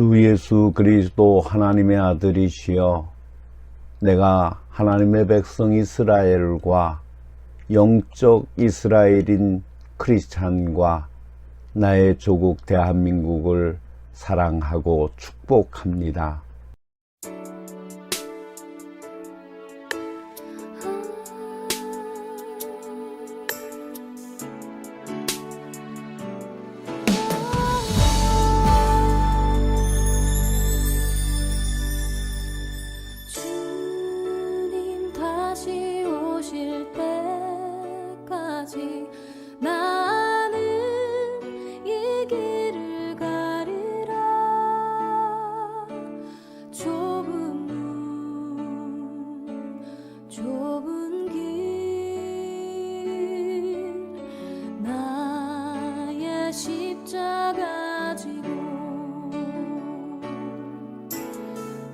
주 예수 그리스도 하나님의 아들이시여, 내가 하나님의 백성 이스라엘과 영적 이스라엘인 크리스찬과 나의 조국 대한민국을 사랑하고 축복합니다. 주님 다시 오실 때까지 나는 이 길을 가리라. 좁은 문 좁은 길 나의 십자가 지고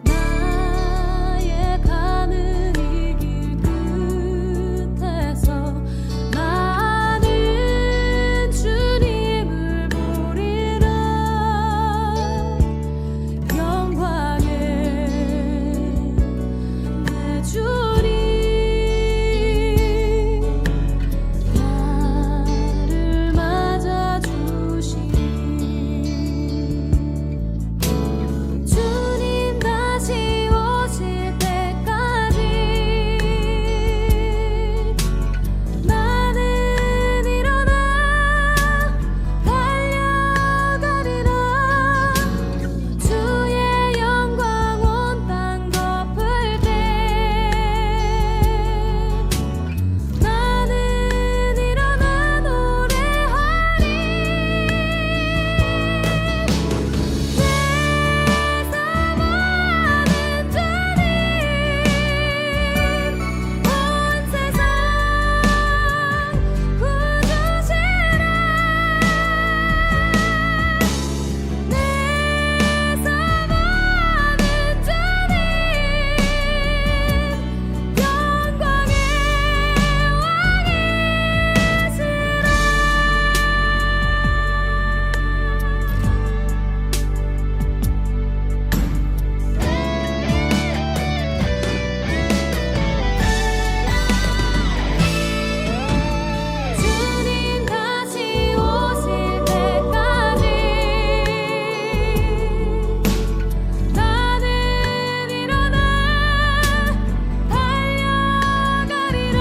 나의 가는 이 길 끝에서 나는 주님을 보리라. 영광의 내 주님 나를 맞아주시니 주님 다시 오실 때까지 나는 일어나 달려가리라. 주의 영광 온 땅 덮을 때 나는 일어나 노래하리. 내 사모하는 주님 온 세상 구주시라. 내 사모하는 주님 영광의 주님 다시 오실 때까지 나는 일어나 달려가리라.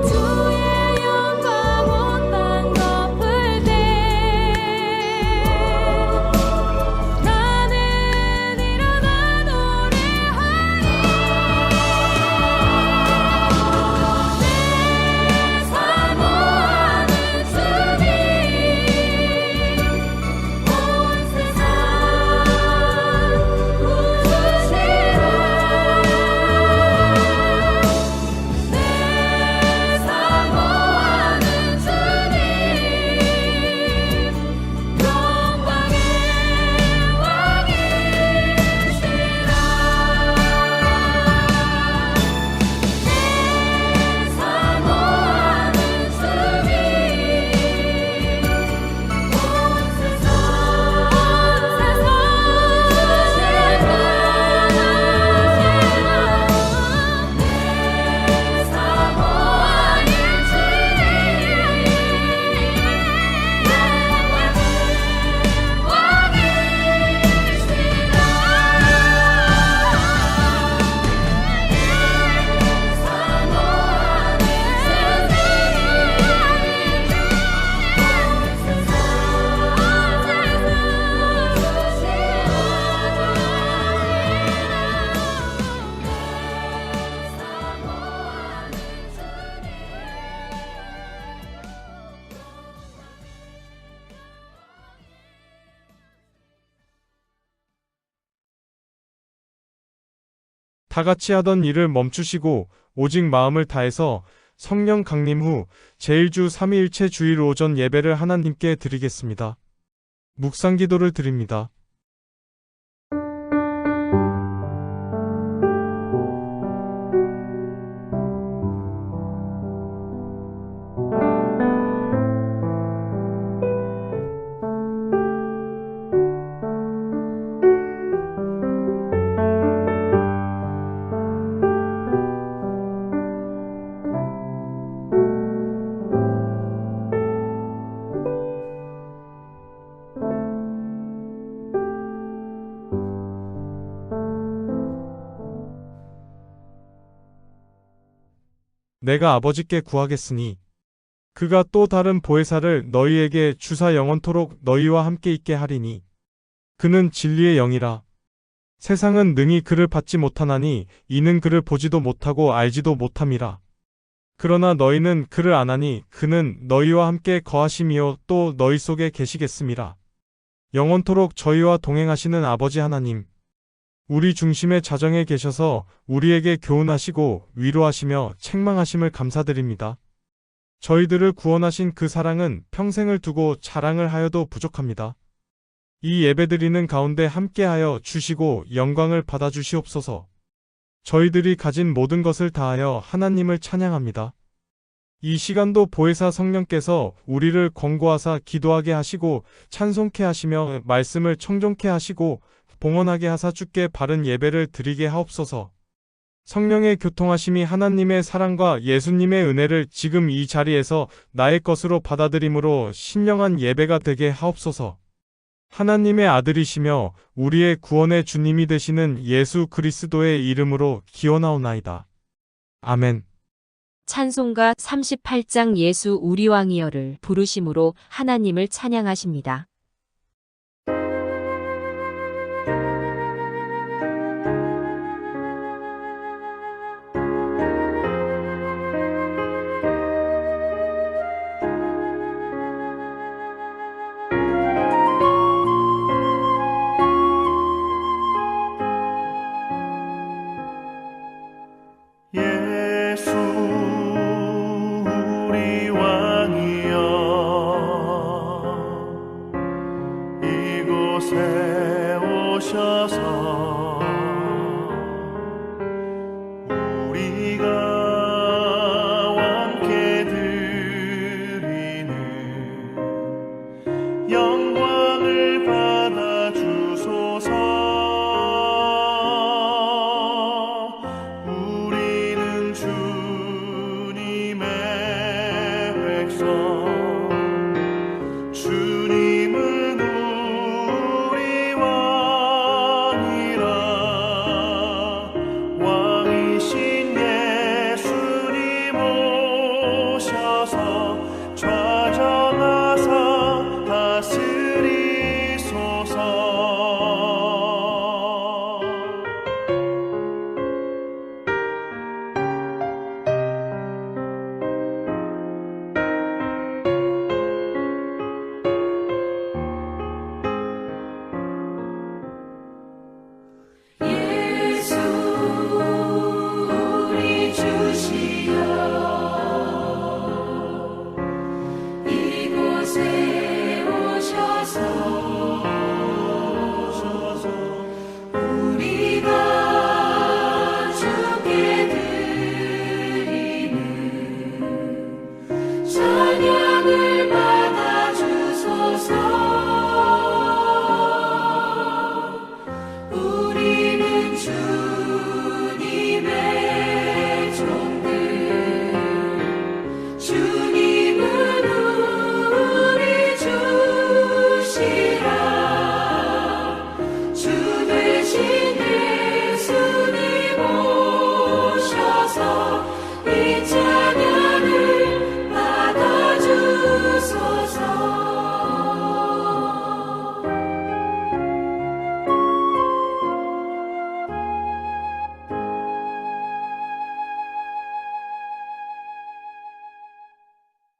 주의 영광 온 땅 덮을 때 나는 일어나 노래하리. 내 사모하는 주님 온 세상 구주시라. 내 사모하는 주님 영광의 왕이시라. 내 사모하는 주님 온 세상 다 같이 하던 일을 멈추시고 오직 마음을 다해서 성령 강림 후 제1주 삼위일체 주일 오전 예배를 하나님께 드리겠습니다. 묵상 기도를 드립니다. 내가 아버지께 구하겠으니 그가 또 다른 보혜사를 너희에게 주사 영원토록 너희와 함께 있게 하리니 그는 진리의 영이라. 세상은 능히 그를 받지 못하나니 이는 그를 보지도 못하고 알지도 못함이라. 그러나 너희는 그를 아나니 그는 너희와 함께 거하심이요 또 너희 속에 계시겠음이라. 영원토록 저희와 동행하시는 아버지 하나님, 우리 중심의 자정에 계셔서 우리에게 교훈하시고 위로하시며 책망하심을 감사드립니다. 저희들을 구원하신 그 사랑은 평생을 두고 자랑을 하여도 부족합니다. 이 예배드리는 가운데 함께하여 주시고 영광을 받아 주시옵소서. 저희들이 가진 모든 것을 다하여 하나님을 찬양합니다. 이 시간도 보혜사 성령께서 우리를 권고하사 기도하게 하시고 찬송케 하시며 말씀을 청종케 하시고 봉헌하게 하사 주께 바른 예배를 드리게 하옵소서. 성령의 교통하심이 하나님의 사랑과 예수님의 은혜를 지금 이 자리에서 나의 것으로 받아들임으로 신령한 예배가 되게 하옵소서. 하나님의 아들이시며 우리의 구원의 주님이 되시는 예수 그리스도의 이름으로 기원하오나이다. 아멘. 찬송가 38장 예수 우리 왕이여를 부르심으로 하나님을 찬양하십니다. 예수 우리 왕이여 이곳에 오셔서 우리가 왕께 드리는 영광을 받아 주소서. 주님은 우리 왕이라. 왕이신 예수님 오셔서 좌정하사 다스리소서. 예수 우리 주시여 이곳에 오셔서 우리가 주께 드리는 찬양을 받아 주소서. 우리는 주님의 종들, 주님은 우리 주시라. 주 되신 예수님 오셔서 이 찬양을 받아 주소서.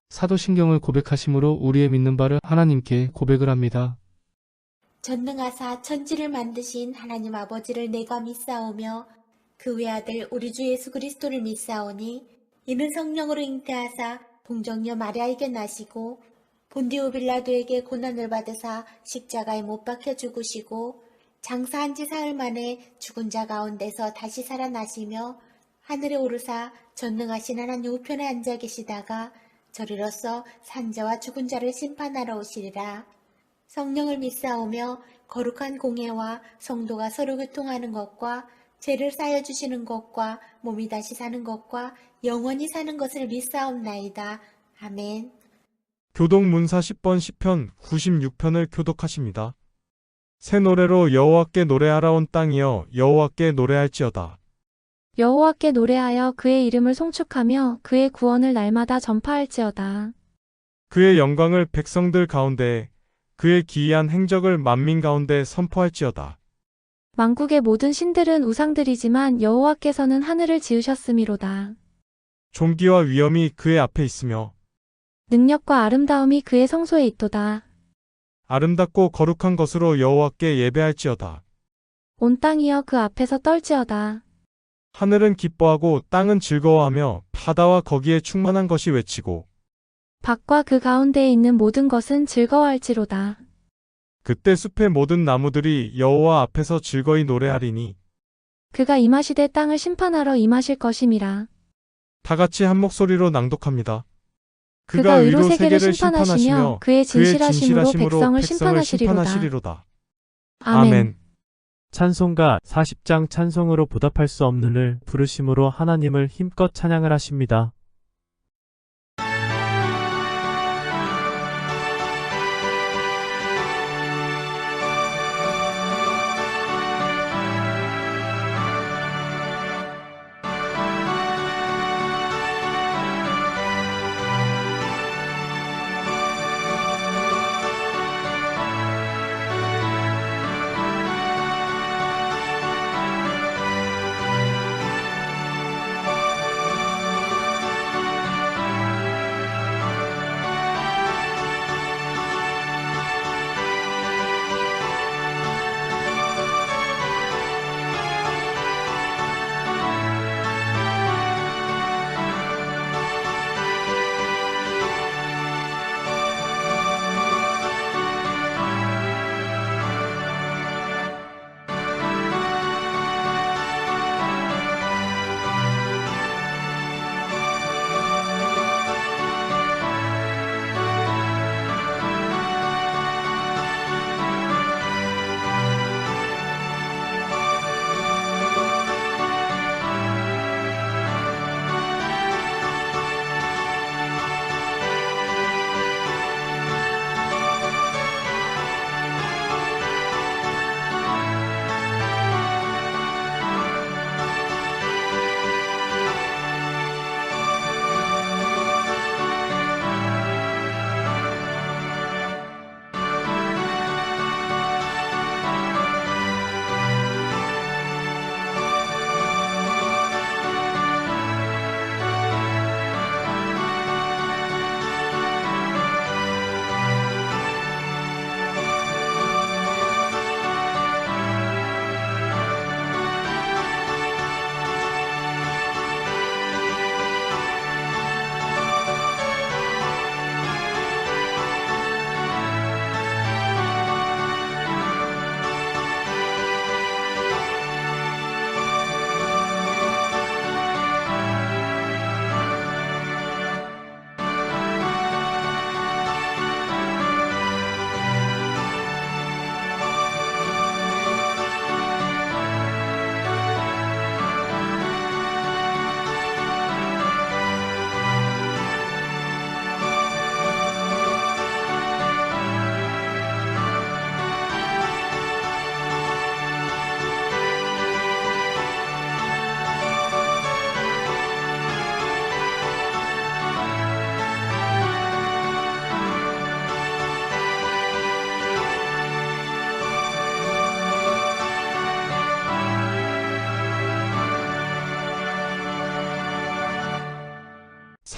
사도신경을 고백하심으로 우리의 믿는 바를 하나님께 고백을 합니다. 전능하사 천지를 만드신 하나님 아버지를 내가 믿사오며 그 외아들 우리 주 예수 그리스도를 믿사오니 이는 성령으로 잉태하사 동정녀 마리아에게 나시고 본디오 빌라도에게 고난을 받으사 십자가에 못 박혀 죽으시고 장사한 지 사흘 만에 죽은 자 가운데서 다시 살아나시며 하늘에 오르사 전능하신 하나님 우편에 앉아 계시다가 저리로서 산자와 죽은 자를 심판하러 오시리라. 성령을 믿사오며 거룩한 공예와 성도가 서로 교통하는 것과 죄를 쌓여주시는 것과 몸이 다시 사는 것과 영원히 사는 것을 믿사옵나이다. 아멘. 교독문사 10번 시편 96편을 교독하십니다. 새 노래로 여호와께 노래하라 온 땅이여 여호와께 노래할지어다. 여호와께 노래하여 그의 이름을 송축하며 그의 구원을 날마다 전파할지어다. 그의 영광을 백성들 가운데 그의 기이한 행적을 만민 가운데 선포할지어다. 만국의 모든 신들은 우상들이지만 여호와께서는 하늘을 지으셨음이로다. 존귀와 위엄이 그의 앞에 있으며 능력과 아름다움이 그의 성소에 있도다. 아름답고 거룩한 것으로 여호와께 예배할지어다. 온 땅이여 그 앞에서 떨지어다. 하늘은 기뻐하고 땅은 즐거워하며 바다와 거기에 충만한 것이 외치고 밭과 그 가운데에 있는 모든 것은 즐거워할지로다. 그때 숲의 모든 나무들이 여호와 앞에서 즐거이 노래하리니 그가 임하시되 땅을 심판하러 임하실 것임이라. 다 같이 한 목소리로 낭독합니다. 그가 의로 세계를 심판하시며 그의 진실하심으로 백성을 심판하시리로다. 심판하시리로다. 아멘. 찬송가 40장 찬송으로 보답할 수 없는을 부르심으로 하나님을 힘껏 찬양을 하십니다.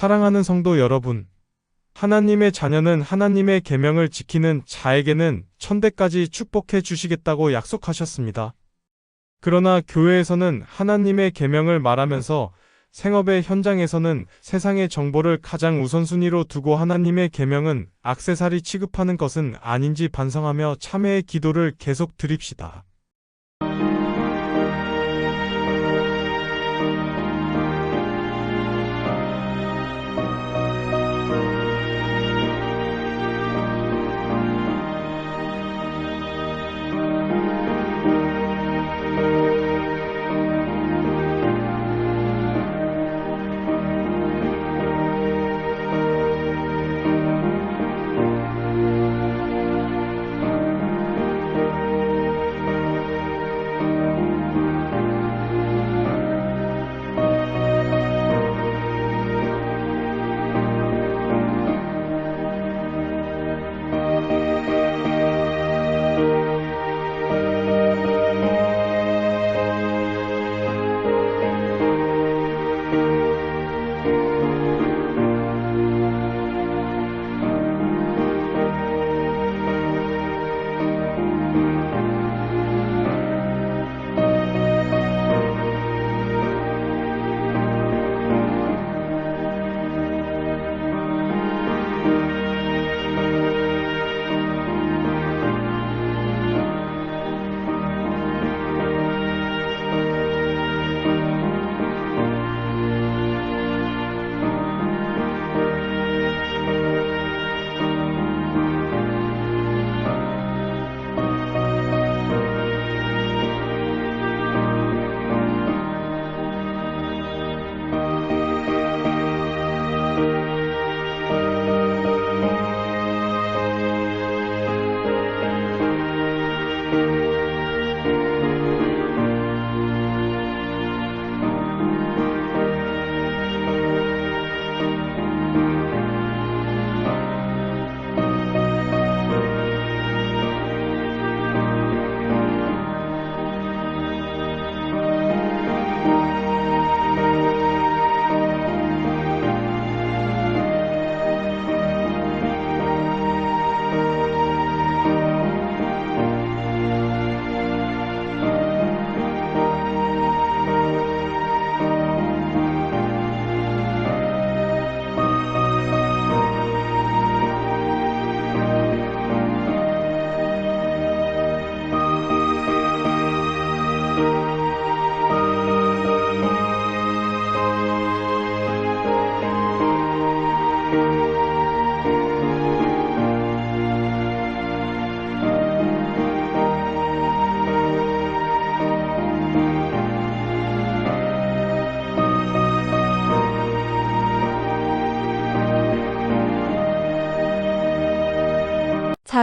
사랑하는 성도 여러분, 하나님의 자녀는 하나님의 계명을 지키는 자에게는 천대까지 축복해 주시겠다고 약속하셨습니다. 그러나 교회에서는 하나님의 계명을 말하면서 생업의 현장에서는 세상의 정보를 가장 우선순위로 두고 하나님의 계명은 액세서리 취급하는 것은 아닌지 반성하며 참회의 기도를 계속 드립시다.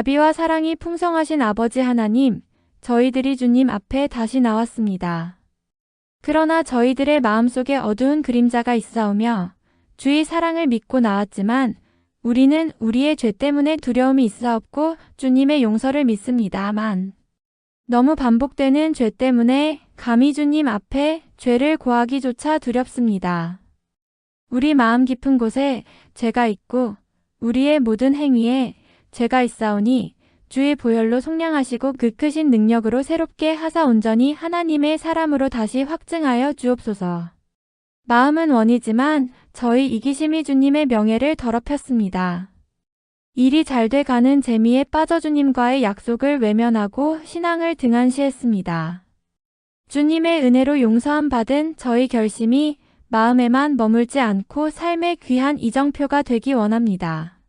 자비와 사랑이 풍성하신 아버지 하나님, 저희들이 주님 앞에 다시 나왔습니다. 그러나 저희들의 마음속에 어두운 그림자가 있사오며 주의 사랑을 믿고 나왔지만 우리는 우리의 죄 때문에 두려움이 있사옵고 주님의 용서를 믿습니다만 너무 반복되는 죄 때문에 감히 주님 앞에 죄를 고하기조차 두렵습니다. 우리 마음 깊은 곳에 죄가 있고 우리의 모든 행위에 죄가 있사오니 주의 보혈로 속량하시고 그 크신 능력으로 새롭게 하사 온전히 하나님의 사람으로 다시 확증하여 주옵소서. 마음은 원이지만 저희 이기심이 주님의 명예를 더럽혔습니다. 일이 잘 돼가는 재미에 빠져 주님과의 약속을 외면하고 신앙을 등한시했습니다. 주님의 은혜로 용서함 받은 저희 결심이 마음에만 머물지 않고 삶의 귀한 이정표가 되기 원합니다.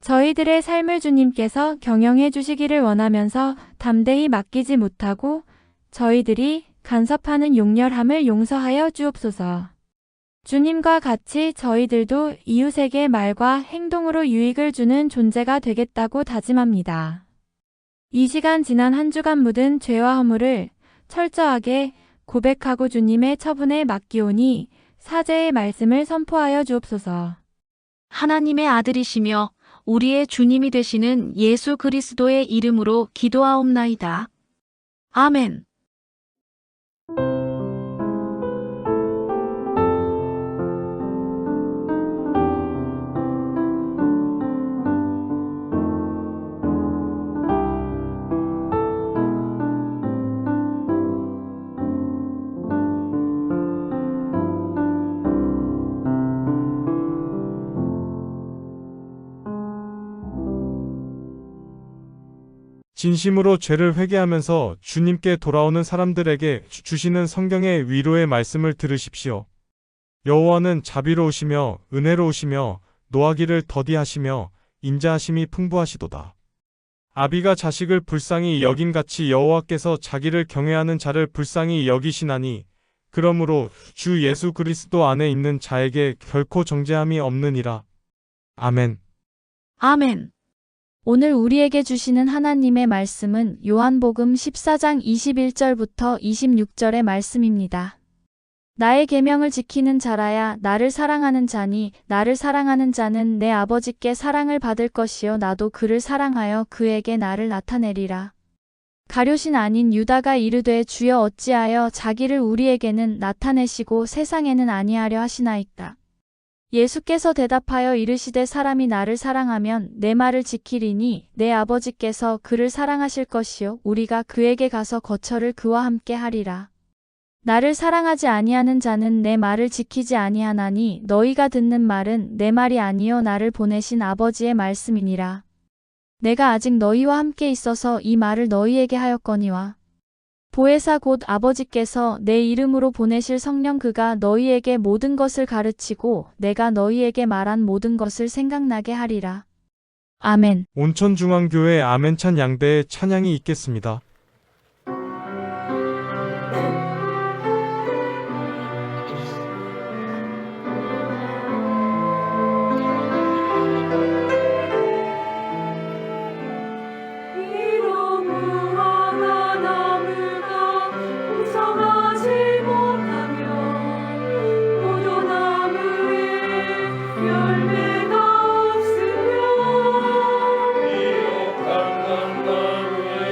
저희들의 삶을 주님께서 경영해 주시기를 원하면서 담대히 맡기지 못하고 저희들이 간섭하는 용렬함을 용서하여 주옵소서. 주님과 같이 저희들도 이웃에게 말과 행동으로 유익을 주는 존재가 되겠다고 다짐합니다. 이 시간 지난 한 주간 묻은 죄와 허물을 철저하게 고백하고 주님의 처분에 맡기오니 사죄의 말씀을 선포하여 주옵소서. 하나님의 아들이시며 우리의 주님이 되시는 예수 그리스도의 이름으로 기도하옵나이다. 아멘. 진심으로 죄를 회개하면서 주님께 돌아오는 사람들에게 주시는 성경의 위로의 말씀을 들으십시오. 여호와는 자비로우시며 은혜로우시며 노하기를 더디하시며 인자하심이 풍부하시도다. 아비가 자식을 불쌍히 여김같이 여호와께서 자기를 경외하는 자를 불쌍히 여기시나니 그러므로 주 예수 그리스도 안에 있는 자에게 결코 정죄함이 없느니라. 아멘. 아멘. 오늘 우리에게 주시는 하나님의 말씀은 요한복음 14장 21절부터 26절의 말씀입니다. 나의 계명을 지키는 자라야 나를 사랑하는 자니 나를 사랑하는 자는 내 아버지께 사랑을 받을 것이요 나도 그를 사랑하여 그에게 나를 나타내리라. 가룟인 아닌 유다가 이르되 주여 어찌하여 자기를 우리에게는 나타내시고 세상에는 아니하려 하시나이까. 예수께서 대답하여 이르시되 사람이 나를 사랑하면 내 말을 지키리니 내 아버지께서 그를 사랑하실 것이요 우리가 그에게 가서 거처를 그와 함께 하리라. 나를 사랑하지 아니하는 자는 내 말을 지키지 아니하나니 너희가 듣는 말은 내 말이 아니요 나를 보내신 아버지의 말씀이니라. 내가 아직 너희와 함께 있어서 이 말을 너희에게 하였거니와 보혜사 곧 아버지께서 내 이름으로 보내실 성령 그가 너희에게 모든 것을 가르치고 내가 너희에게 말한 모든 것을 생각나게 하리라. 아멘. 온천중앙교회 아멘찬 양대의 찬양이 있겠습니다. 비옥한 나무에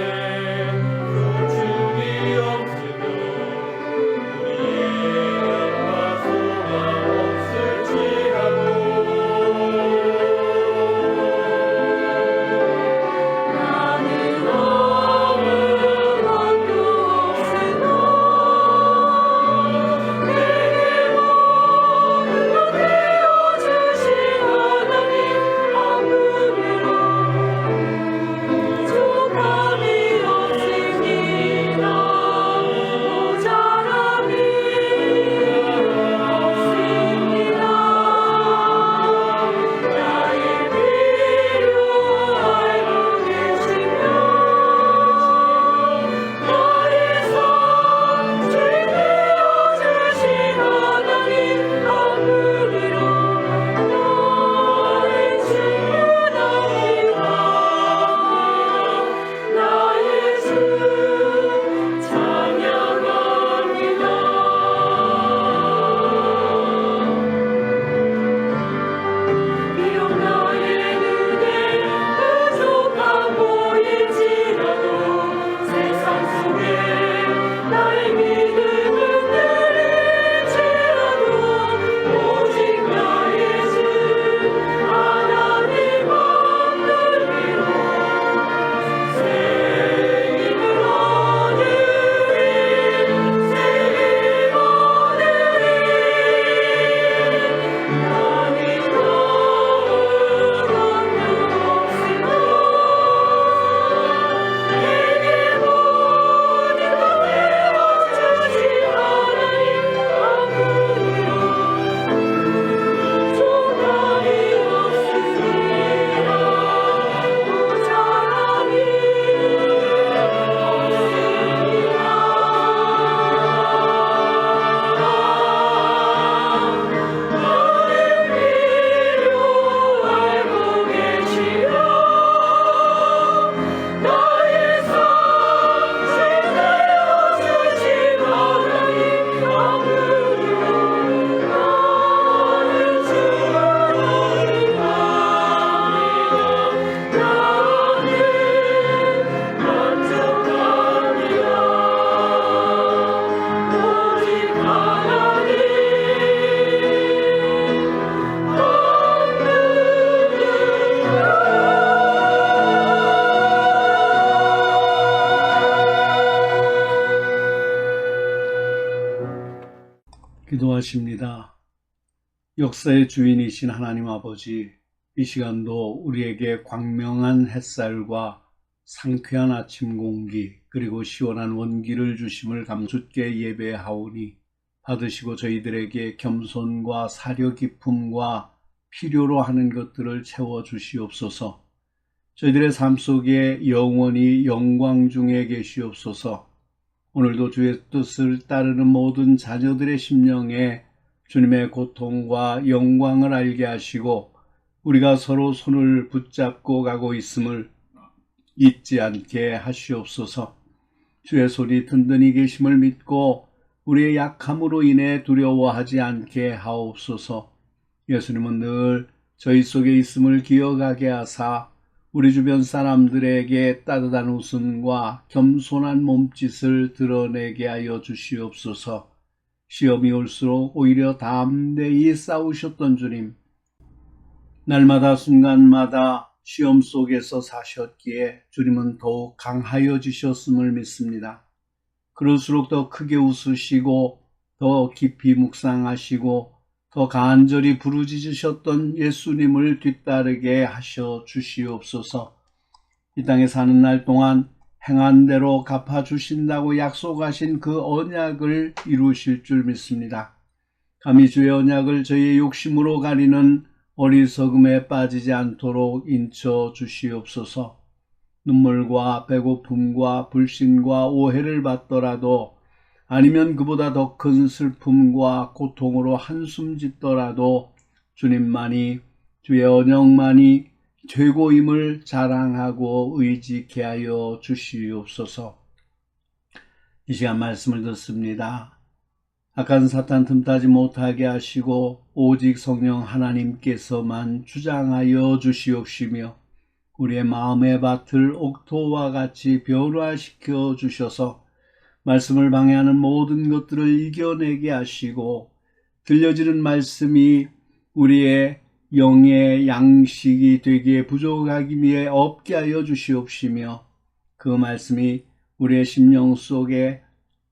기도하십니다. 역사의 주인이신 하나님 아버지, 이 시간도 우리에게 광명한 햇살과 상쾌한 아침 공기 그리고 시원한 원기를 주심을 감사께 예배하오니 받으시고 저희들에게 겸손과 사려 깊음과 필요로 하는 것들을 채워주시옵소서. 저희들의 삶 속에 영원히 영광 중에 계시옵소서. 오늘도 주의 뜻을 따르는 모든 자녀들의 심령에 주님의 고통과 영광을 알게 하시고 우리가 서로 손을 붙잡고 가고 있음을 잊지 않게 하시옵소서. 주의 손이 든든히 계심을 믿고 우리의 약함으로 인해 두려워하지 않게 하옵소서. 예수님은 늘 저희 속에 있음을 기억하게 하사 우리 주변 사람들에게 따뜻한 웃음과 겸손한 몸짓을 드러내게 하여 주시옵소서. 시험이 올수록 오히려 담대히 싸우셨던 주님, 날마다 순간마다 시험 속에서 사셨기에 주님은 더욱 강하여지셨음을 믿습니다. 그럴수록 더 크게 웃으시고 더 깊이 묵상하시고 더 간절히 부르짖으셨던 예수님을 뒤따르게 하셔 주시옵소서. 이 땅에 사는 날 동안 행한 대로 갚아주신다고 약속하신 그 언약을 이루실 줄 믿습니다. 감히 주의 언약을 저희의 욕심으로 가리는 어리석음에 빠지지 않도록 인쳐 주시옵소서. 눈물과 배고픔과 불신과 오해를 받더라도 아니면 그보다 더 큰 슬픔과 고통으로 한숨 짓더라도 주님만이, 주의 언약만이 최고임을 자랑하고 의지케 하여 주시옵소서. 이 시간 말씀을 듣습니다. 악한 사탄 틈타지 못하게 하시고 오직 성령 하나님께서만 주장하여 주시옵시며 우리의 마음의 밭을 옥토와 같이 변화시켜 주셔서 말씀을 방해하는 모든 것들을 이겨내게 하시고 들려지는 말씀이 우리의 영의 양식이 되기에 부족하기 위해 없게 하여 주시옵시며 그 말씀이 우리의 심령 속에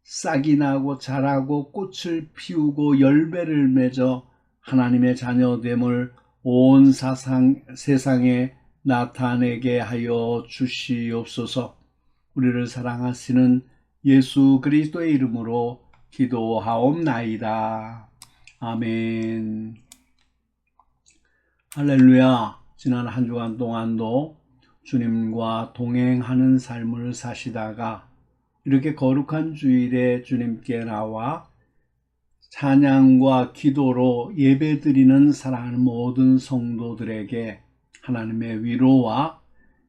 싹이 나고 자라고 꽃을 피우고 열매를 맺어 하나님의 자녀됨을 온 세상에 나타내게 하여 주시옵소서. 우리를 사랑하시는 예수 그리스도의 이름으로 기도하옵나이다. 아멘. 할렐루야. 지난 한 주간 동안도 주님과 동행하는 삶을 사시다가 이렇게 거룩한 주일에 주님께 나와 찬양과 기도로 예배드리는 사랑하는 모든 성도들에게 하나님의 위로와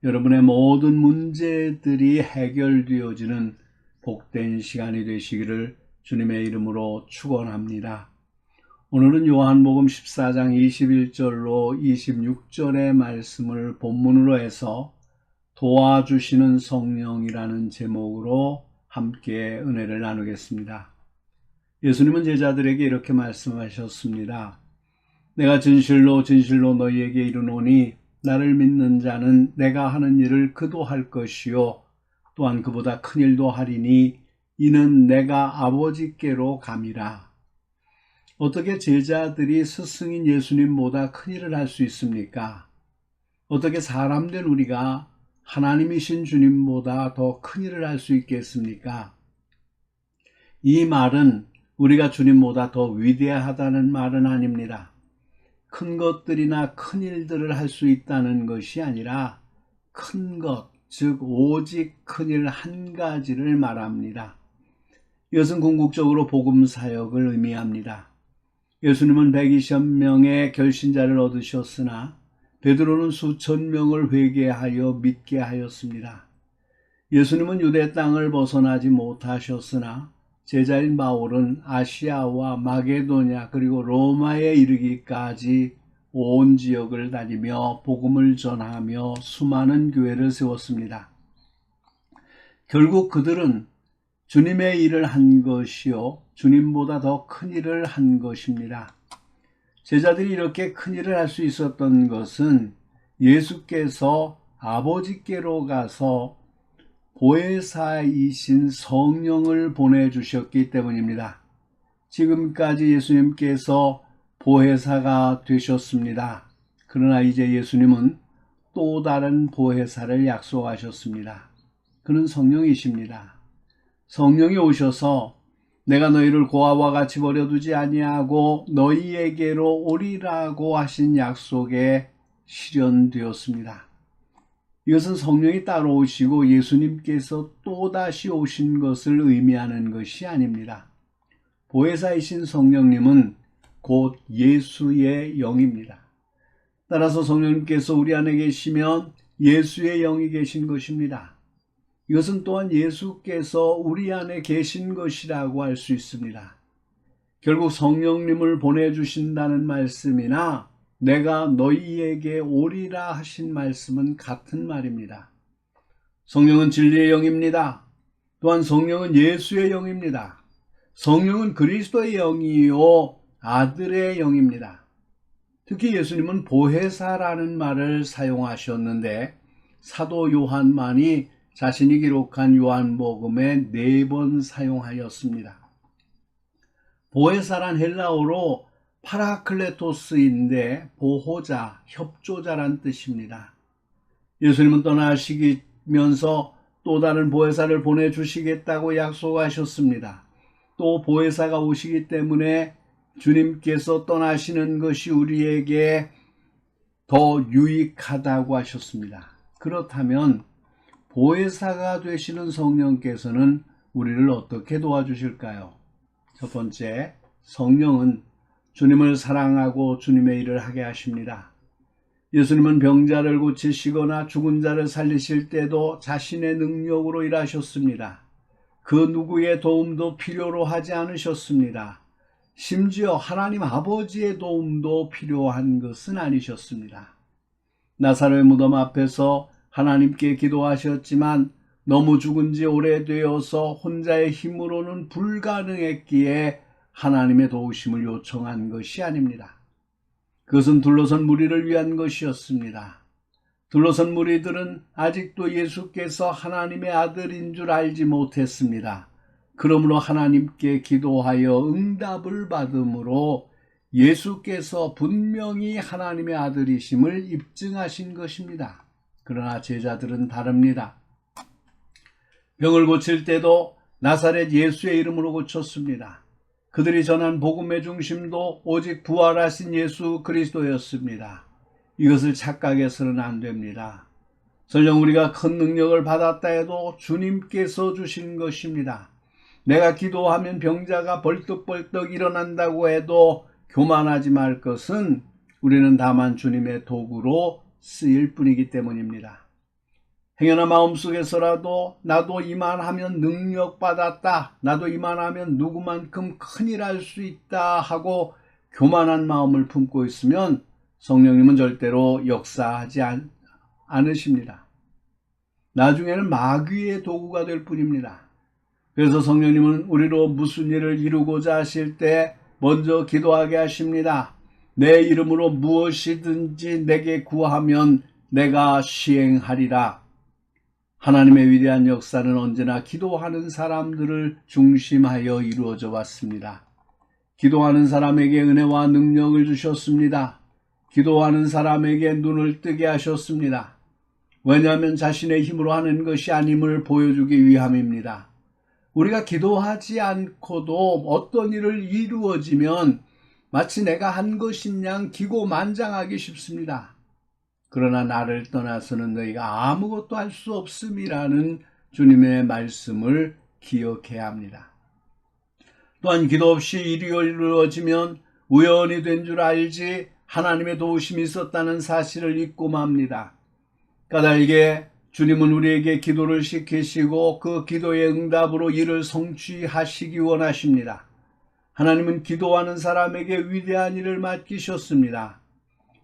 여러분의 모든 문제들이 해결되어지는 복된 시간이 되시기를 주님의 이름으로 축원합니다. 오늘은 요한복음 14장 21절로 26절의 말씀을 본문으로 해서 도와주시는 성령이라는 제목으로 함께 은혜를 나누겠습니다. 예수님은 제자들에게 이렇게 말씀하셨습니다. 내가 진실로 진실로 너희에게 이르노니 나를 믿는 자는 내가 하는 일을 그도 할 것이요 또한 그보다 큰 일도 하리니 이는 내가 아버지께로 감이라. 어떻게 제자들이 스승인 예수님보다 큰 일을 할 수 있습니까? 어떻게 사람된 우리가 하나님이신 주님보다 더 큰 일을 할 수 있겠습니까? 이 말은 우리가 주님보다 더 위대하다는 말은 아닙니다. 큰 것들이나 큰 일들을 할 수 있다는 것이 아니라 큰 것, 즉 오직 큰 일 한 가지를 말합니다. 이것은 궁극적으로 복음 사역을 의미합니다. 예수님은 120명의 결신자를 얻으셨으나 베드로는 수천 명을 회개하여 믿게 하였습니다. 예수님은 유대 땅을 벗어나지 못하셨으나 제자인 바울은 아시아와 마게도냐 그리고 로마에 이르기까지 온 지역을 다니며 복음을 전하며 수많은 교회를 세웠습니다. 결국 그들은 주님의 일을 한 것이요 주님보다 더 큰 일을 한 것입니다. 제자들이 이렇게 큰 일을 할 수 있었던 것은 예수께서 아버지께로 가서 보혜사이신 성령을 보내주셨기 때문입니다. 지금까지 예수님께서 보혜사가 되셨습니다. 그러나 이제 예수님은 또 다른 보혜사를 약속하셨습니다. 그는 성령이십니다. 성령이 오셔서 내가 너희를 고아와 같이 버려두지 아니하고 너희에게로 오리라고 하신 약속에 실현되었습니다. 이것은 성령이 따라오시고 예수님께서 또다시 오신 것을 의미하는 것이 아닙니다. 보혜사이신 성령님은 곧 예수의 영입니다. 따라서 성령님께서 우리 안에 계시면 예수의 영이 계신 것입니다. 이것은 또한 예수께서 우리 안에 계신 것이라고 할 수 있습니다. 결국 성령님을 보내주신다는 말씀이나 내가 너희에게 오리라 하신 말씀은 같은 말입니다. 성령은 진리의 영입니다. 또한 성령은 예수의 영입니다. 성령은 그리스도의 영이요 아들의 영입니다. 특히 예수님은 보혜사라는 말을 사용하셨는데 사도 요한만이 자신이 기록한 요한복음에 4번 사용하였습니다. 보혜사란 헬라어로 파라클레토스인데 보호자, 협조자란 뜻입니다. 예수님은 떠나시면서 또 다른 보혜사를 보내주시겠다고 약속하셨습니다. 또 보혜사가 오시기 때문에 주님께서 떠나시는 것이 우리에게 더 유익하다고 하셨습니다. 그렇다면 보혜사가 되시는 성령께서는 우리를 어떻게 도와주실까요? 첫 번째, 성령은 주님을 사랑하고 주님의 일을 하게 하십니다. 예수님은 병자를 고치시거나 죽은 자를 살리실 때도 자신의 능력으로 일하셨습니다. 그 누구의 도움도 필요로 하지 않으셨습니다. 심지어 하나님 아버지의 도움도 필요한 것은 아니셨습니다. 나사로의 무덤 앞에서 하나님께 기도하셨지만 너무 죽은 지 오래되어서 혼자의 힘으로는 불가능했기에 하나님의 도우심을 요청한 것이 아닙니다. 그것은 둘러선 무리를 위한 것이었습니다. 둘러선 무리들은 아직도 예수께서 하나님의 아들인 줄 알지 못했습니다. 그러므로 하나님께 기도하여 응답을 받음으로 예수께서 분명히 하나님의 아들이심을 입증하신 것입니다. 그러나 제자들은 다릅니다. 병을 고칠 때도 나사렛 예수의 이름으로 고쳤습니다. 그들이 전한 복음의 중심도 오직 부활하신 예수 그리스도였습니다. 이것을 착각해서는 안 됩니다. 설령 우리가 큰 능력을 받았다 해도 주님께서 주신 것입니다. 내가 기도하면 병자가 벌떡벌떡 일어난다고 해도 교만하지 말 것은 우리는 다만 주님의 도구로 쓰일 뿐이기 때문입니다. 행여나 마음속에서라도 나도 이만하면 능력받았다, 나도 이만하면 누구만큼 큰일 할 수 있다 하고 교만한 마음을 품고 있으면 성령님은 절대로 역사하지 않으십니다. 나중에는 마귀의 도구가 될 뿐입니다. 그래서 성령님은 우리로 무슨 일을 이루고자 하실 때 먼저 기도하게 하십니다. 내 이름으로 무엇이든지 내게 구하면 내가 시행하리라. 하나님의 위대한 역사는 언제나 기도하는 사람들을 중심하여 이루어져 왔습니다. 기도하는 사람에게 은혜와 능력을 주셨습니다. 기도하는 사람에게 눈을 뜨게 하셨습니다. 왜냐하면 자신의 힘으로 하는 것이 아님을 보여주기 위함입니다. 우리가 기도하지 않고도 어떤 일을 이루어지면 마치 내가 한 것인 양 기고만장하기 쉽습니다. 그러나 나를 떠나서는 너희가 아무것도 할 수 없음이라는 주님의 말씀을 기억해야 합니다. 또한 기도 없이 일이 이루어지면 우연히 된 줄 알지 하나님의 도우심이 있었다는 사실을 잊고 맙니다. 까닭에 주님은 우리에게 기도를 시키시고 그 기도의 응답으로 이를 성취하시기 원하십니다. 하나님은 기도하는 사람에게 위대한 일을 맡기셨습니다.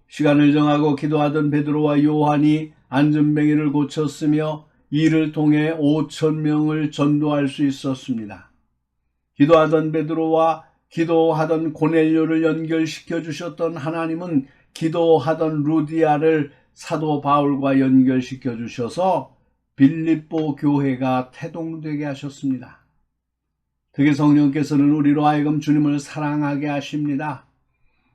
시간을 정하고 기도하던 베드로와 요한이 안전뱅이를 고쳤으며 이를 통해 5,000명을 전도할 수 있었습니다. 기도하던 베드로와 기도하던 고넬료를 연결시켜 주셨던 하나님은 기도하던 루디아를 사도 바울과 연결시켜 주셔서 빌립보 교회가 태동되게 하셨습니다. 특히 성령께서는 우리로 하여금 주님을 사랑하게 하십니다.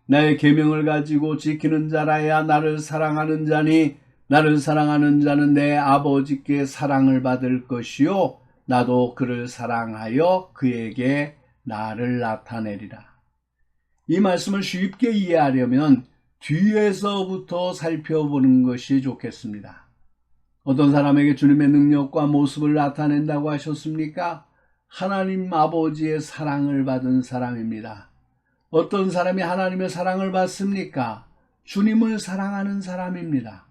나의 계명을 가지고 지키는 자라야 나를 사랑하는 자니 나를 사랑하는 자는 내 아버지께 사랑을 받을 것이요 나도 그를 사랑하여 그에게 나를 나타내리라. 이 말씀을 쉽게 이해하려면 뒤에서부터 살펴보는 것이 좋겠습니다. 어떤 사람에게 주님의 능력과 모습을 나타낸다고 하셨습니까? 하나님 아버지의 사랑을 받은 사람입니다. 어떤 사람이 하나님의 사랑을 받습니까? 주님을 사랑하는 사람입니다.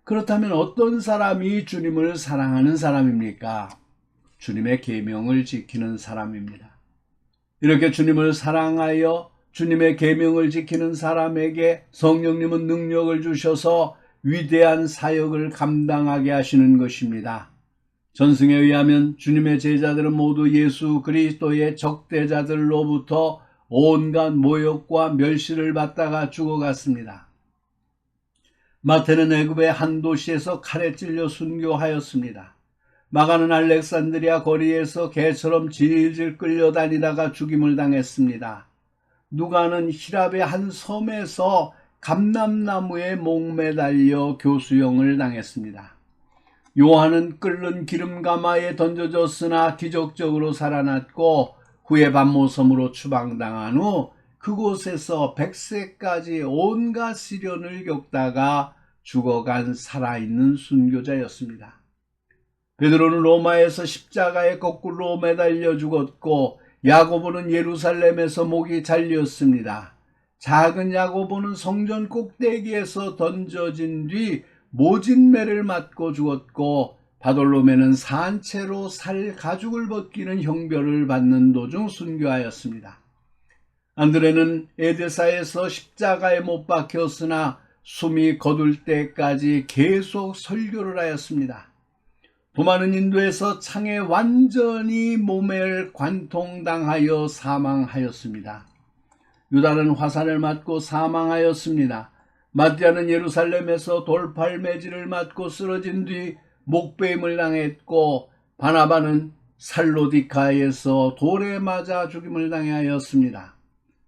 그렇다면 어떤 사람이 주님을 사랑하는 사람입니까? 주님의 계명을 지키는 사람입니다. 이렇게 주님을 사랑하여 주님의 계명을 지키는 사람에게 성령님은 능력을 주셔서 위대한 사역을 감당하게 하시는 것입니다. 전승에 의하면 주님의 제자들은 모두 예수 그리스도의 적대자들로부터 온갖 모욕과 멸시를 받다가 죽어갔습니다. 마태는 애굽의 한 도시에서 칼에 찔려 순교하였습니다. 마가는 알렉산드리아 거리에서 개처럼 질질 끌려다니다가 죽임을 당했습니다. 누가는 히랍의 한 섬에서 감람나무에 목매달려 교수형을 당했습니다. 요한은 끓는 기름가마에 던져졌으나 기적적으로 살아났고 후에 반모섬으로 추방당한 후 그곳에서 100세까지 온갖 시련을 겪다가 죽어간 살아있는 순교자였습니다. 베드로는 로마에서 십자가에 거꾸로 매달려 죽었고 야고보는 예루살렘에서 목이 잘렸습니다. 작은 야고보는 성전 꼭대기에서 던져진 뒤 모진매를 맞고 죽었고 바돌로메는 산채로 살 가죽을 벗기는 형벌을 받는 도중 순교하였습니다. 안드레는 에데사에서 십자가에 못 박혔으나 숨이 거둘 때까지 계속 설교를 하였습니다. 도마는 인도에서 창에 완전히 몸을 관통당하여 사망하였습니다. 유다는 화살을 맞고 사망하였습니다. 마띠아는 예루살렘에서 돌팔매질을 맞고 쓰러진 뒤 목베임을 당했고 바나바는 살로디카에서 돌에 맞아 죽임을 당하였습니다.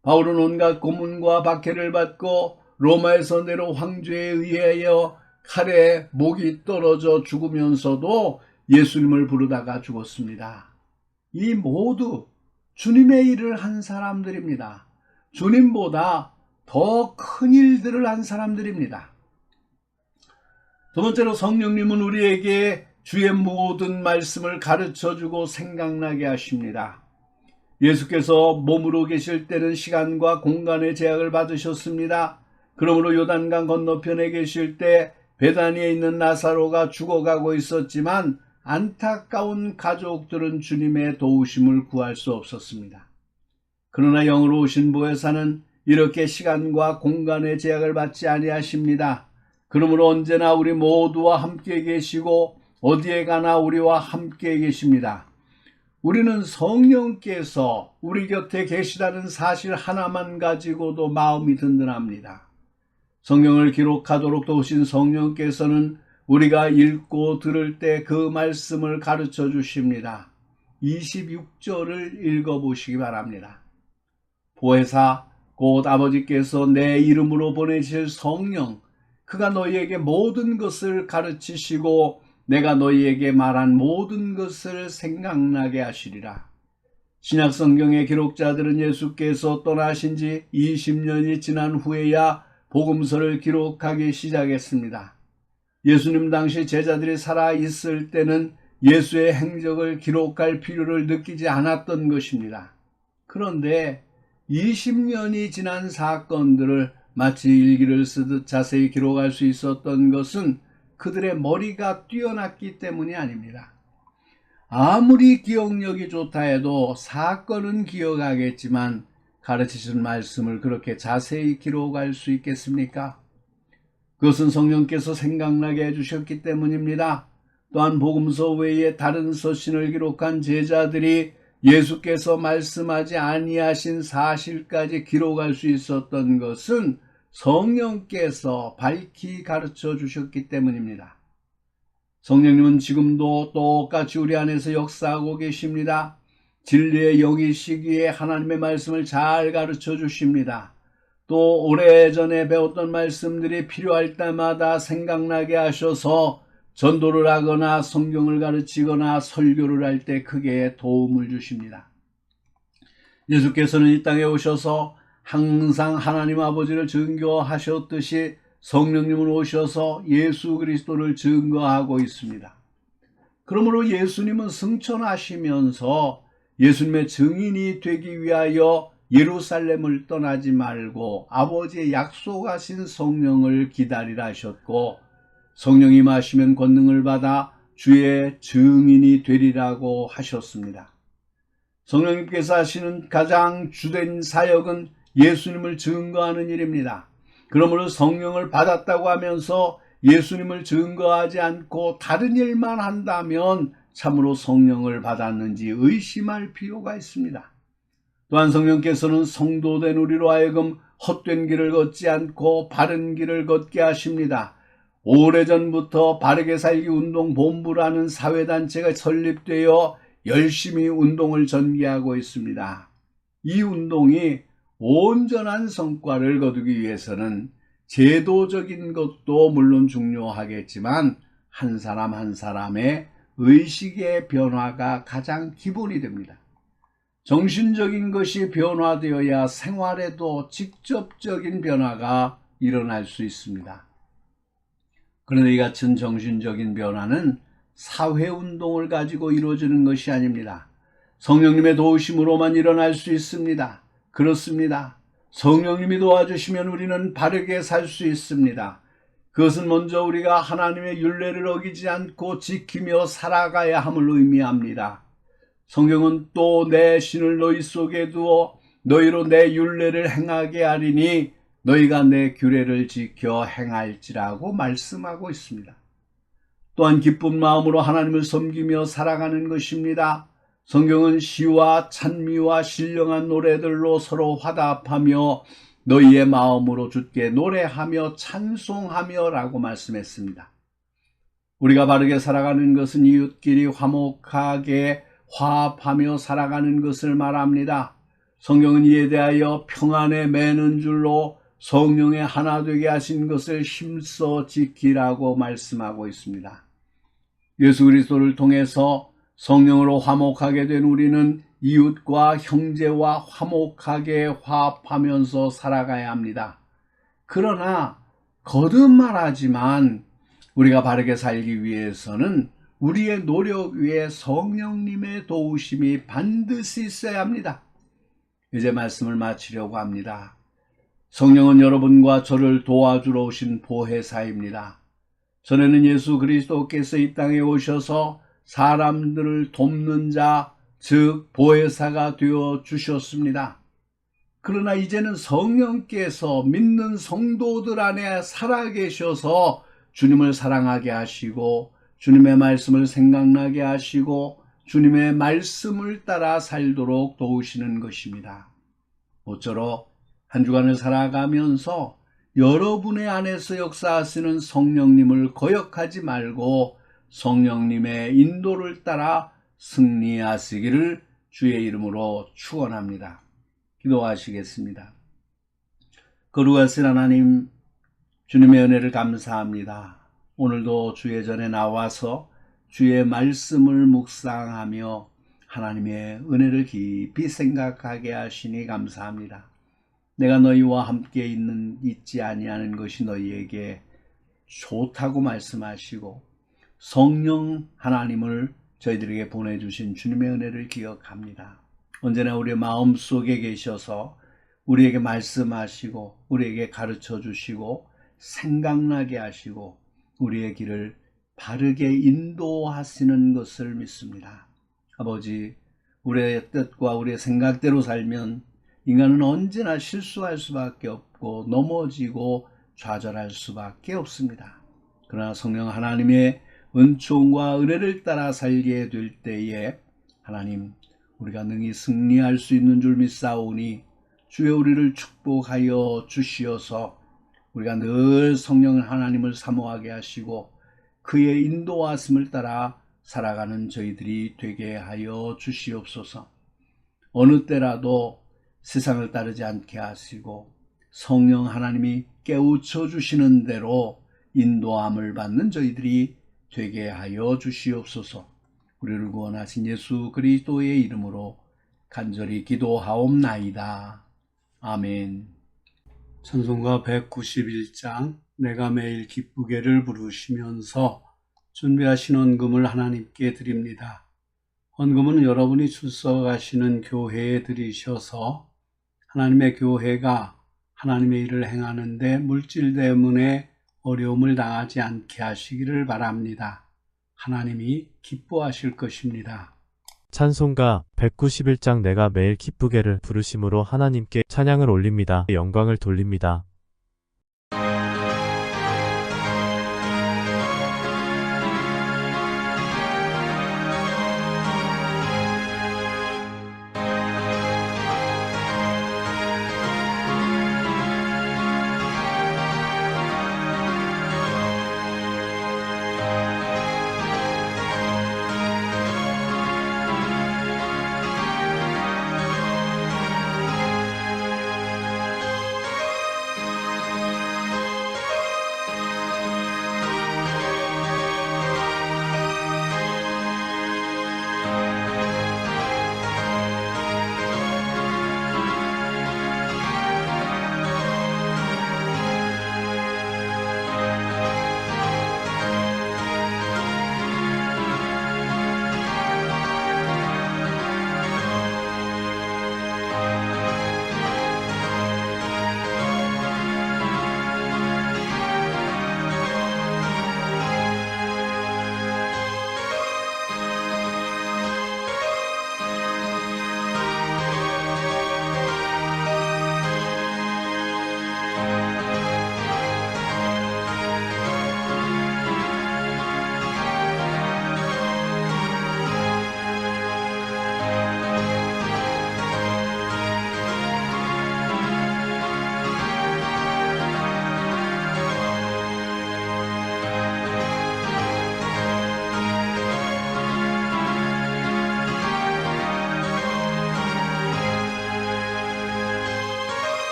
바울은 온갖 고문과 박해를 받고 로마에서 네로 황제에 의하여 칼에 목이 떨어져 죽으면서도 예수님을 부르다가 죽었습니다. 이 모두 주님의 일을 한 사람들입니다. 주님보다 더 큰 일들을 한 사람들입니다. 두 번째로 성령님은 우리에게 주의 모든 말씀을 가르쳐주고 생각나게 하십니다. 예수께서 몸으로 계실 때는 시간과 공간의 제약을 받으셨습니다. 그러므로 요단강 건너편에 계실 때 베다니에 있는 나사로가 죽어가고 있었지만 안타까운 가족들은 주님의 도우심을 구할 수 없었습니다. 그러나 영으로 오신 보혜사는 이렇게 시간과 공간의 제약을 받지 아니하십니다. 그러므로 언제나 우리 모두와 함께 계시고 어디에 가나 우리와 함께 계십니다. 우리는 성령께서 우리 곁에 계시다는 사실 하나만 가지고도 마음이 든든합니다. 성경을 기록하도록 도우신 성령께서는 우리가 읽고 들을 때 그 말씀을 가르쳐 주십니다. 26절을 읽어보시기 바랍니다. 보혜사 곧 아버지께서 내 이름으로 보내실 성령 그가 너희에게 모든 것을 가르치시고 내가 너희에게 말한 모든 것을 생각나게 하시리라. 신약 성경의 기록자들은 예수께서 떠나신 지 20년이 지난 후에야 복음서를 기록하기 시작했습니다. 예수님 당시 제자들이 살아 있을 때는 예수의 행적을 기록할 필요를 느끼지 않았던 것입니다. 그런데 20년이 지난 사건들을 마치 일기를 쓰듯 자세히 기록할 수 있었던 것은 그들의 머리가 뛰어났기 때문이 아닙니다. 아무리 기억력이 좋다 해도 사건은 기억하겠지만 가르치신 말씀을 그렇게 자세히 기록할 수 있겠습니까? 그것은 성령께서 생각나게 해주셨기 때문입니다. 또한 복음서 외에 다른 서신을 기록한 제자들이 예수께서 말씀하지 아니하신 사실까지 기록할 수 있었던 것은 성령께서 밝히 가르쳐 주셨기 때문입니다. 성령님은 지금도 똑같이 우리 안에서 역사하고 계십니다. 진리의 영이시기에 하나님의 말씀을 잘 가르쳐 주십니다. 또 오래전에 배웠던 말씀들이 필요할 때마다 생각나게 하셔서 전도를 하거나 성경을 가르치거나 설교를 할 때 크게 도움을 주십니다. 예수께서는 이 땅에 오셔서 항상 하나님 아버지를 증거하셨듯이 성령님은 오셔서 예수 그리스도를 증거하고 있습니다. 그러므로 예수님은 승천하시면서 예수님의 증인이 되기 위하여 예루살렘을 떠나지 말고 아버지의 약속하신 성령을 기다리라 하셨고, 성령이 임하시면 권능을 받아 주의 증인이 되리라고 하셨습니다. 성령님께서 하시는 가장 주된 사역은 예수님을 증거하는 일입니다. 그러므로 성령을 받았다고 하면서 예수님을 증거하지 않고 다른 일만 한다면 참으로 성령을 받았는지 의심할 필요가 있습니다. 또한 성령께서는 성도된 우리로 하여금 헛된 길을 걷지 않고 바른 길을 걷게 하십니다. 오래전부터 바르게 살기 운동 본부라는 사회단체가 설립되어 열심히 운동을 전개하고 있습니다. 이 운동이 온전한 성과를 거두기 위해서는 제도적인 것도 물론 중요하겠지만 한 사람 한 사람의 의식의 변화가 가장 기본이 됩니다. 정신적인 것이 변화되어야 생활에도 직접적인 변화가 일어날 수 있습니다. 그런데 이 같은 정신적인 변화는 사회운동을 가지고 이루어지는 것이 아닙니다. 성령님의 도우심으로만 일어날 수 있습니다. 그렇습니다. 성령님이 도와주시면 우리는 바르게 살 수 있습니다. 그것은 먼저 우리가 하나님의 율례를 어기지 않고 지키며 살아가야 함을 의미합니다. 성경은 또 내 신을 너희 속에 두어 너희로 내 율례를 행하게 하리니 너희가 내 규례를 지켜 행할지라고 말씀하고 있습니다. 또한 기쁜 마음으로 하나님을 섬기며 살아가는 것입니다. 성경은 시와 찬미와 신령한 노래들로 서로 화답하며 너희의 마음으로 주께 노래하며 찬송하며 라고 말씀했습니다. 우리가 바르게 살아가는 것은 이웃끼리 화목하게 화합하며 살아가는 것을 말합니다. 성경은 이에 대하여 평안에 매는 줄로 성령의 하나 되게 하신 것을 힘써 지키라고 말씀하고 있습니다. 예수 그리스도를 통해서 성령으로 화목하게 된 우리는 이웃과 형제와 화목하게 화합하면서 살아가야 합니다. 그러나 거듭 말하지만 우리가 바르게 살기 위해서는 우리의 노력 위에 성령님의 도우심이 반드시 있어야 합니다. 이제 말씀을 마치려고 합니다. 성령은 여러분과 저를 도와주러 오신 보혜사입니다. 전에는 예수 그리스도께서 이 땅에 오셔서 사람들을 돕는 자, 즉 보혜사가 되어 주셨습니다. 그러나 이제는 성령께서 믿는 성도들 안에 살아계셔서 주님을 사랑하게 하시고 주님의 말씀을 생각나게 하시고 주님의 말씀을 따라 살도록 도우시는 것입니다. 모쪼록 한 주간을 살아가면서 여러분의 안에서 역사하시는 성령님을 거역하지 말고 성령님의 인도를 따라 승리하시기를 주의 이름으로 축원합니다. 기도하시겠습니다. 거룩하신 하나님, 주님의 은혜를 감사합니다. 오늘도 주의 전에 나와서 주의 말씀을 묵상하며 하나님의 은혜를 깊이 생각하게 하시니 감사합니다. 내가 너희와 함께 있지 아니하는 것이 너희에게 좋다고 말씀하시고 성령 하나님을 저희들에게 보내주신 주님의 은혜를 기억합니다. 언제나 우리의 마음속에 계셔서 우리에게 말씀하시고 우리에게 가르쳐 주시고 생각나게 하시고 우리의 길을 바르게 인도하시는 것을 믿습니다. 아버지, 우리의 뜻과 우리의 생각대로 살면 인간은 언제나 실수할 수밖에 없고 넘어지고 좌절할 수밖에 없습니다. 그러나 성령 하나님의 은총과 은혜를 따라 살게 될 때에 하나님, 우리가 능히 승리할 수 있는 줄 믿사오니 주여 우리를 축복하여 주시어서 우리가 늘 성령 하나님을 사모하게 하시고 그의 인도하심을 따라 살아가는 저희들이 되게 하여 주시옵소서. 어느 때라도 세상을 따르지 않게 하시고 성령 하나님이 깨우쳐 주시는 대로 인도함을 받는 저희들이 되게 하여 주시옵소서. 우리를 구원하신 예수 그리스도의 이름으로 간절히 기도하옵나이다. 아멘. 찬송가 191장 내가 매일 기쁘게를 부르시면서 준비하신 헌금을 하나님께 드립니다. 헌금은 여러분이 출석하시는 교회에 드리셔서 하나님의 교회가 하나님의 일을 행하는데 물질 때문에 어려움을 당하지 않게 하시기를 바랍니다. 하나님이 기뻐하실 것입니다. 찬송가 191장 내가 매일 기쁘게를 부르심으로 하나님께 찬양을 올립니다. 영광을 돌립니다.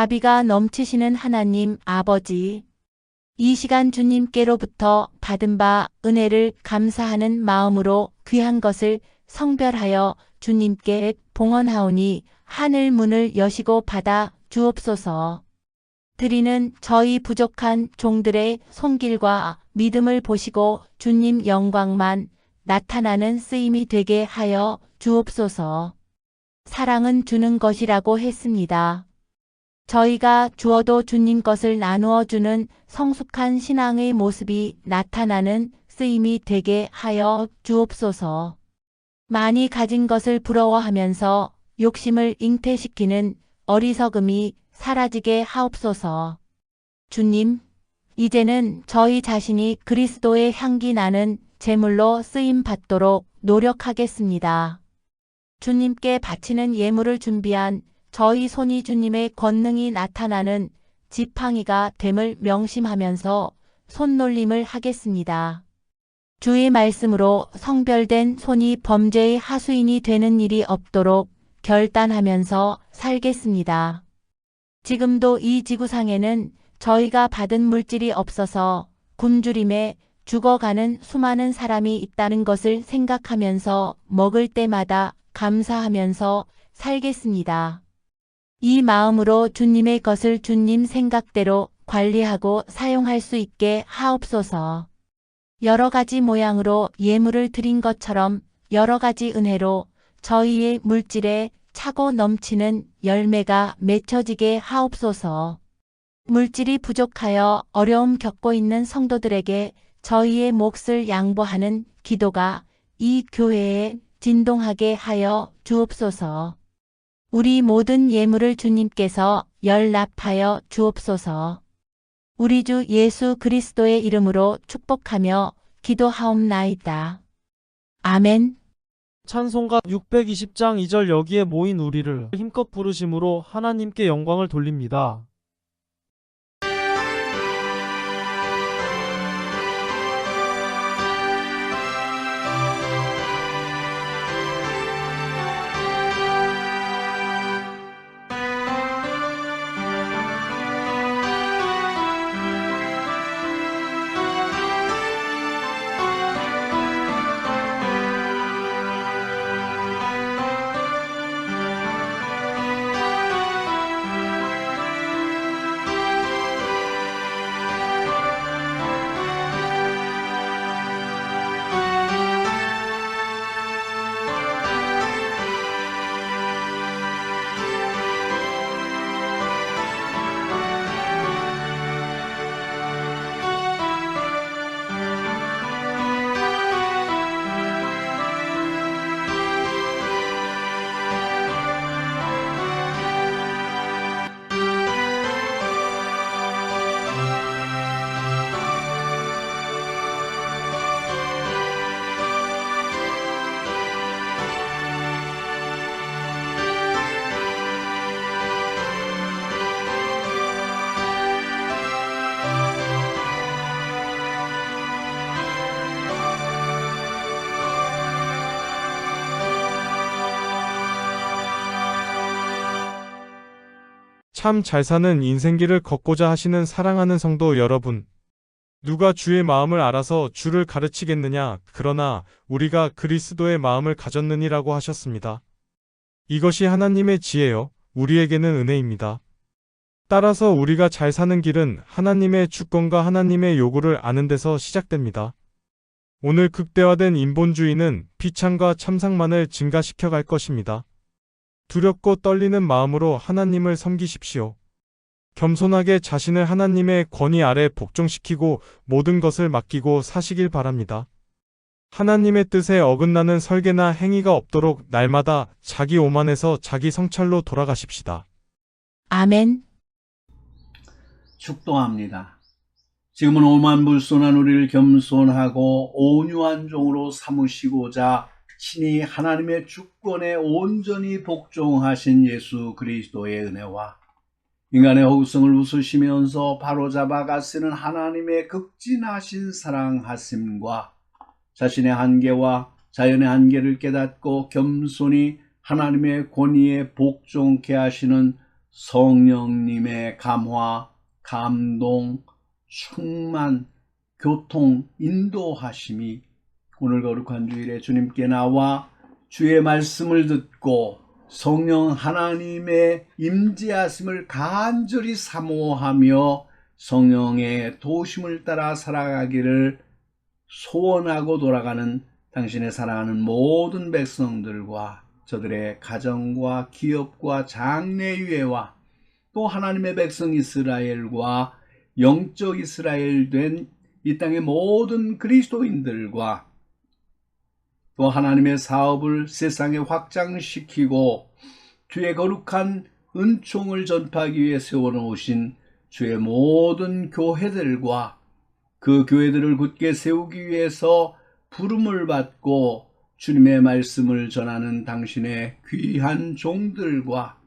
자비가 넘치시는 하나님 아버지, 이 시간 주님께로부터 받은 바 은혜를 감사하는 마음으로 귀한 것을 성별하여 주님께 봉헌하오니 하늘 문을 여시고 받아 주옵소서. 드리는 저희 부족한 종들의 손길과 믿음을 보시고 주님 영광만 나타나는 쓰임이 되게 하여 주옵소서. 사랑은 주는 것이라고 했습니다. 저희가 주어도 주님 것을 나누어 주는 성숙한 신앙의 모습이 나타나는 쓰임이 되게 하여 주옵소서. 많이 가진 것을 부러워하면서 욕심을 잉태시키는 어리석음이 사라지게 하옵소서. 주님, 이제는 저희 자신이 그리스도의 향기 나는 제물로 쓰임 받도록 노력하겠습니다. 주님께 바치는 예물을 준비한 저희 손이 주님의 권능이 나타나는 지팡이가 됨을 명심하면서 손놀림을 하겠습니다. 주의 말씀으로 성별된 손이 범죄의 하수인이 되는 일이 없도록 결단하면서 살겠습니다. 지금도 이 지구상에는 저희가 받은 물질이 없어서 굶주림에 죽어가는 수많은 사람이 있다는 것을 생각하면서 먹을 때마다 감사하면서 살겠습니다. 이 마음으로 주님의 것을 주님 생각대로 관리하고 사용할 수 있게 하옵소서. 여러 가지 모양으로 예물을 드린 것처럼 여러 가지 은혜로 저희의 물질에 차고 넘치는 열매가 맺혀지게 하옵소서. 물질이 부족하여 어려움 겪고 있는 성도들에게 저희의 몫을 양보하는 기도가 이 교회에 진동하게 하여 주옵소서. 우리 모든 예물을 주님께서 열납하여 주옵소서. 우리 주 예수 그리스도의 이름으로 축복하며 기도하옵나이다. 아멘. 찬송가 620장 2절 여기에 모인 우리를 힘껏 부르심으로 하나님께 영광을 돌립니다. 참 잘 사는 인생길을 걷고자 하시는 사랑하는 성도 여러분. 누가 주의 마음을 알아서 주를 가르치겠느냐? 그러나 우리가 그리스도의 마음을 가졌느니라고 하셨습니다. 이것이 하나님의 지혜요, 우리에게는 은혜입니다. 따라서 우리가 잘 사는 길은 하나님의 주권과 하나님의 요구를 아는 데서 시작됩니다. 오늘 극대화된 인본주의는 비참과 참상만을 증가시켜 갈 것입니다. 두렵고 떨리는 마음으로 하나님을 섬기십시오. 겸손하게 자신을 하나님의 권위 아래 복종시키고 모든 것을 맡기고 사시길 바랍니다. 하나님의 뜻에 어긋나는 설계나 행위가 없도록 날마다 자기 오만에서 자기 성찰로 돌아가십시다. 아멘. 축도합니다. 지금은 오만불손한 우리를 겸손하고 온유한 종으로 삼으시고자 친히 하나님의 주권에 온전히 복종하신 예수 그리스도의 은혜와 인간의 허구성을 웃으시면서 바로잡아 가시는 하나님의 극진하신 사랑하심과 자신의 한계와 자연의 한계를 깨닫고 겸손히 하나님의 권위에 복종케 하시는 성령님의 감화, 감동, 충만, 교통, 인도하심이 오늘 거룩한 주일에 주님께 나와 주의 말씀을 듣고 성령 하나님의 임재하심을 간절히 사모하며 성령의 도심을 따라 살아가기를 소원하고 돌아가는 당신의 사랑하는 모든 백성들과 저들의 가정과 기업과 장래유해와 또 하나님의 백성 이스라엘과 영적 이스라엘 된 이 땅의 모든 그리스도인들과 또 하나님의 사업을 세상에 확장시키고 주의 거룩한 은총을 전파하기 위해 세워놓으신 주의 모든 교회들과 그 교회들을 굳게 세우기 위해서 부름을 받고 주님의 말씀을 전하는 당신의 귀한 종들과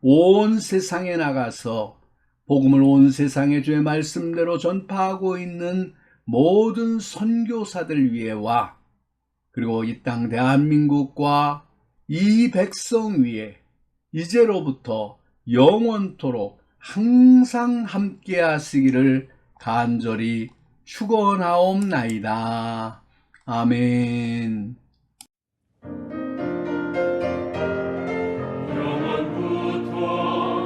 온 세상에 나가서 복음을 온 세상에 주의 말씀대로 전파하고 있는 모든 선교사들 위에와 그리고 이 땅 대한민국과 이 백성 위에 이제로부터 영원토록 항상 함께 하시기를 간절히 축원하옵나이다. 아멘. 영원부터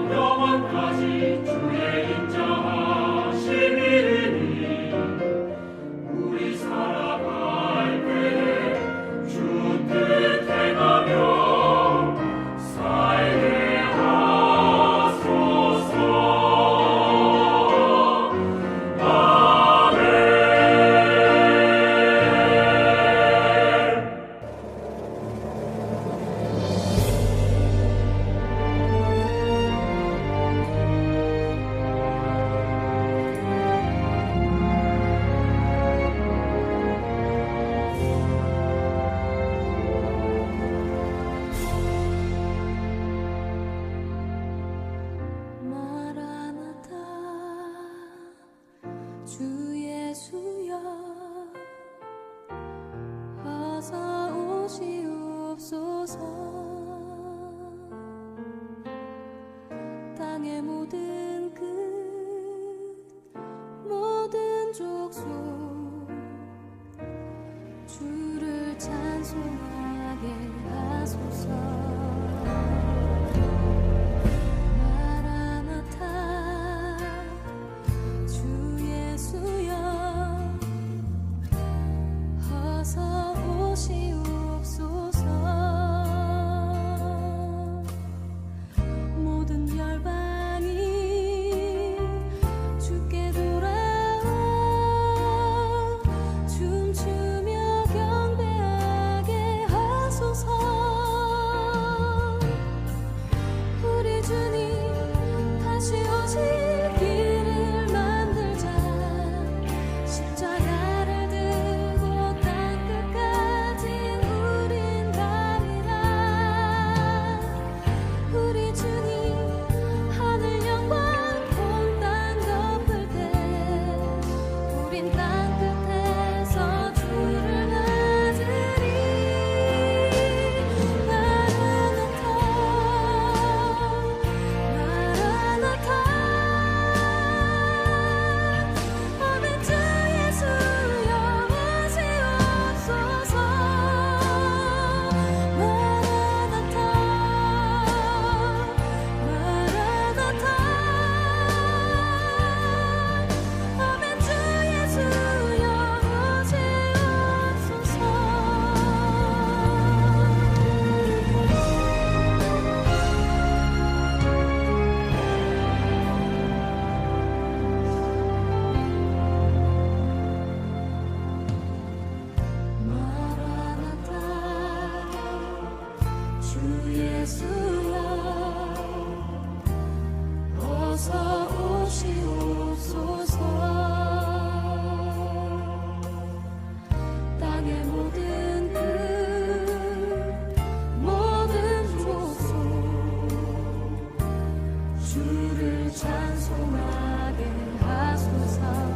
주 예수여 어서 오시옵소서. 땅의 모든 끝 모든 족속 주를 찬송하게 하소서. 마라나타 주 예수여 어서 오시옵소서. 모든 열방이 주께 돌아와 춤추며 경배하게 하소서. 우리 주님 다시 오실 길을 만들자. 십자가를 들고 땅끝까지 우린 가리라. 우리 주님 하늘 영광 온 땅 덮을 때 우린 땅끝에서 주를 맞으리. 마라나타 마라나타 아멘. 주 예수여 오시옵소서. 마라나타 마라나타 아멘. 주 예수여 오시옵소서. 마라나타 주 예수여 어서 오시옵소서. 땅의 모든 끝 모든 족속 주를 찬송하게 하소서.